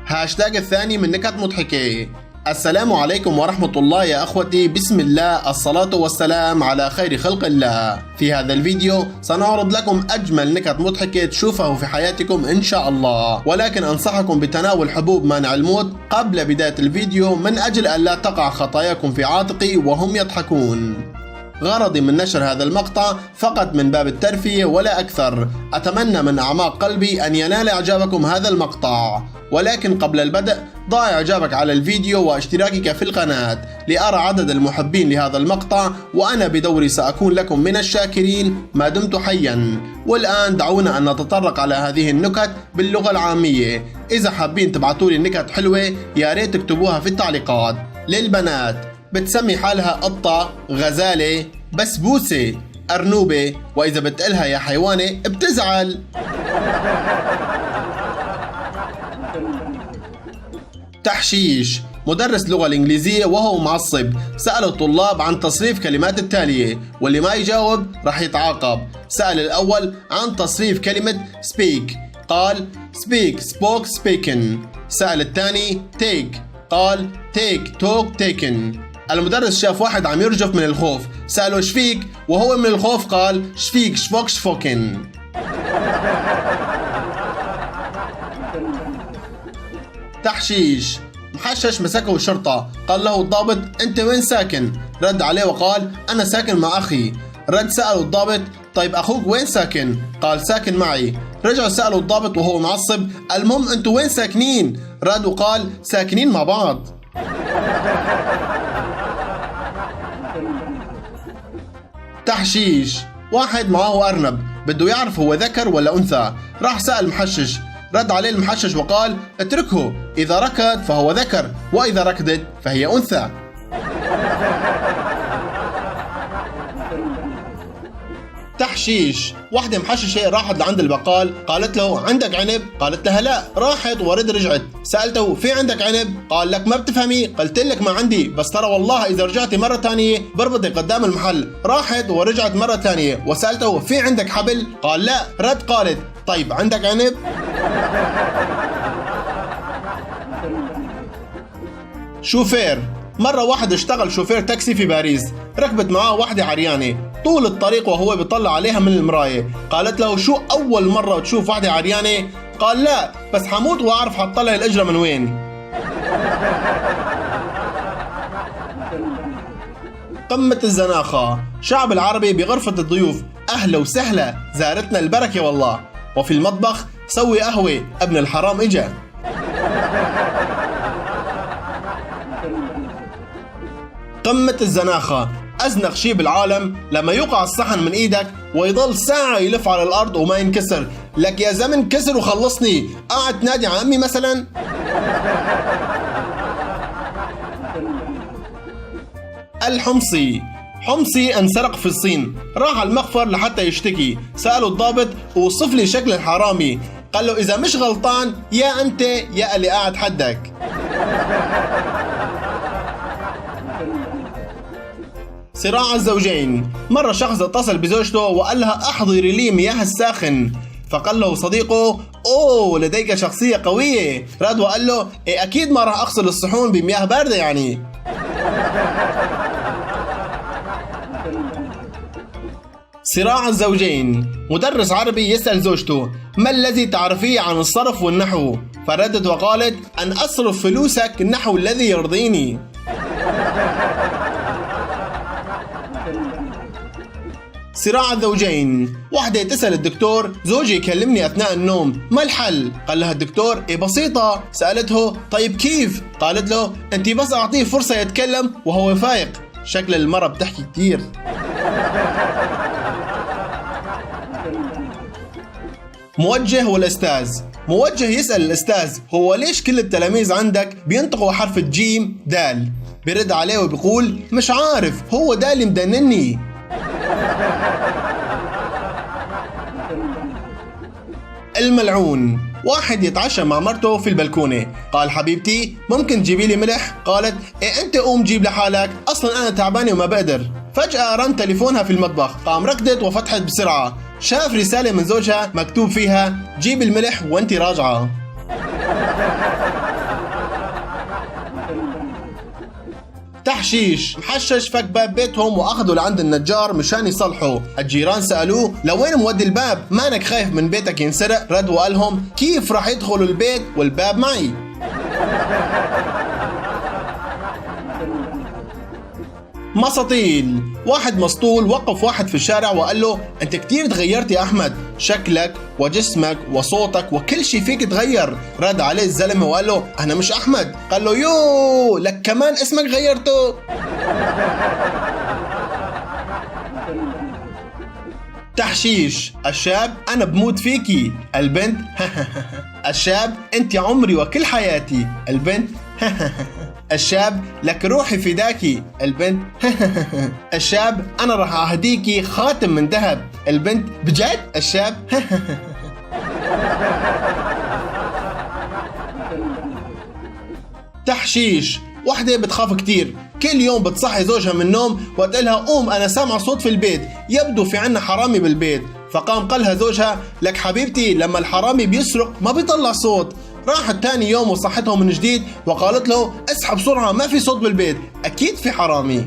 هاشتاج الثاني من نكت مضحكة. السلام عليكم ورحمة الله يا أخوتي، بسم الله، الصلاة والسلام على خير خلق الله. في هذا الفيديو سنعرض لكم أجمل نكت مضحكة تشوفه في حياتكم إن شاء الله، ولكن أنصحكم بتناول حبوب مانع الموت قبل بداية الفيديو من أجل أن لا تقع خطاياكم في عاتقي وهم يضحكون. غرضي من نشر هذا المقطع فقط من باب الترفيه ولا أكثر. أتمنى من أعماق قلبي أن ينال إعجابكم هذا المقطع، ولكن قبل البدء ضع إعجابك على الفيديو واشتراكك في القناة لأرى عدد المحبين لهذا المقطع، وأنا بدوري سأكون لكم من الشاكرين ما دمت حيا. والآن دعونا أن نتطرق على هذه النكت باللغة العامية. إذا حابين تبعتوا لي نكت حلوة يا ريت تكتبوها في التعليقات. للبنات، بتسمي حالها قطة، غزالة، بسبوسة، أرنوبة، وإذا بتقلها يا حيوانة بتزعل. تحشيش. مدرس لغة الإنجليزية وهو معصب سأل الطلاب عن تصريف كلمات التالية، واللي ما يجاوب راح يتعاقب. سأل الأول عن تصريف كلمة speak، قال speak spoke spoken. سأل الثاني take، قال take talk taken. المدرس شاف واحد عم يرجف من الخوف، سأله ايش فيك؟ وهو من الخوف قال شفيك شفوك شفوكن. تحشيش. محشش مسكه الشرطة، قال له الضابط انت وين ساكن؟ رد عليه وقال انا ساكن مع اخي. رد سأله الضابط طيب اخوك وين ساكن؟ قال ساكن معي. رجع سأله الضابط وهو معصب المهم انتوا وين ساكنين؟ رد وقال ساكنين مع بعض. تحشيش. واحد معه أرنب بده يعرف هو ذكر ولا أنثى، راح سأل المحشش. رد عليه المحشش وقال اتركه، إذا ركض فهو ذكر، وإذا ركضت فهي أنثى. تحشيش. واحدة محششة راحت لعند البقال، قالت له عندك عنب؟ قالت لها لا. راحت ورد رجعت، سألته في عندك عنب؟ قال لك ما بتفهمي، قلت لك ما عندي، بس ترى والله إذا رجعتي مرة ثانية بربطك قدام المحل. راحت ورجعت مرة ثانية وسألته في عندك حبل؟ قال لا. رد قالت طيب عندك عنب؟ شوفير. مرة واحد اشتغل شوفير تاكسي في باريس، ركبت معاه واحدة عريانة طول الطريق وهو بيطلع عليها من المراية. قالت له شو أول مرة تشوف واحدة عريانة؟ قال لا، بس حموت وأعرف حطلع الأجرة من وين. قمة الزناخة. شعب العربي بغرفة الضيوف أهلا وسهلا، زارتنا البركة والله. وفي المطبخ سوي قهوة، ابن الحرام إجا. قمة الزناخة. أزنخ شيء بالعالم لما يوقع الصحن من إيدك ويضل ساعة يلف على الأرض وما ينكسر. لك يا زمن كسر وخلصني، قاعد تنادي عمي مثلا. الحمصي. حمصي انسرق في الصين، راح على المخفر لحتى يشتكي. سأله الضابط وصف لي شكل الحرامي، قال له إذا مش غلطان يا أنت يا اللي قاعد حدك. صراع الزوجين. مرة شخص اتصل بزوجته وقال لها احضري لي مياه الساخن، فقال له صديقه اوه لديك شخصية قوية. رد وقال له إيه اكيد ما راح اغسل الصحون بمياه باردة يعني. صراع الزوجين. مدرس عربي يسأل زوجته ما الذي تعرفيه عن الصرف والنحو؟ فردت وقالت أن أصرف فلوسك النحو الذي يرضيني. صراع الزوجين. واحدة تسأل الدكتور زوجي يكلمني أثناء النوم ما الحل؟ قال لها الدكتور إيه بسيطة. سألته طيب كيف؟ قالت له أنت بس أعطيه فرصة يتكلم وهو فايق. شكل المرة بتحكي كتير. موجه والأستاذ. موجه يسأل الأستاذ هو ليش كل التلاميذ عندك بينطقوا حرف الجيم دال؟ بيرد عليه وبيقول مش عارف، هو ده اللي مدنني. الملعون. واحد يتعشى مع مرته في البلكونة، قال حبيبتي ممكن تجيبي لي ملح؟ قالت إيه أنت قوم جيب لحالك، أصلا أنا تعبانة وما بقدر. فجأة رن تليفونها في المطبخ، قام ركضت وفتحت بسرعة، شاف رسالة من زوجها مكتوب فيها جيب الملح وانت راجعة. تحشيش، محشش فك باب بيتهم واخذوا لعند النجار مشان يصلحوا. الجيران سألوه لوين مودي الباب؟ مانك خايف من بيتك ينسرق؟ رد وقال لهم كيف راح يدخلوا البيت والباب معي؟ مساطيل، واحد مسطول وقف واحد في الشارع وقال له انت كتير تغيرت يا احمد، شكلك وجسمك وصوتك وكل شيء فيك تغير. رد عليه الزلمه وقال له انا مش احمد. قال له يو لك كمان اسمك غيرته. تحشيش، الشاب انا بموت فيكي، البنت الشاب انت عمري وكل حياتي، البنت الشاب لك روحي فداكي، البنت الشاب انا راح اهديكي خاتم من ذهب، البنت بجد؟ الشاب تحشيش، وحدة بتخاف كتير، كل يوم بتصحي زوجها من النوم وتقلها قوم انا سامعة صوت في البيت، يبدو في عنا حرامي بالبيت. فقام قالها زوجها لك حبيبتي لما الحرامي بيسرق ما بيطلع صوت. راحت تاني يوم وصحته من جديد وقالت له اصحى بسرعة ما في صوت بالبيت، اكيد في حرامي.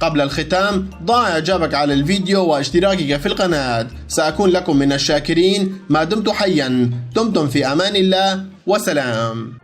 قبل الختام ضع اعجابك على الفيديو واشتراكك في القناة، سأكون لكم من الشاكرين ما دمت حيا. دمتم في امان الله وسلام.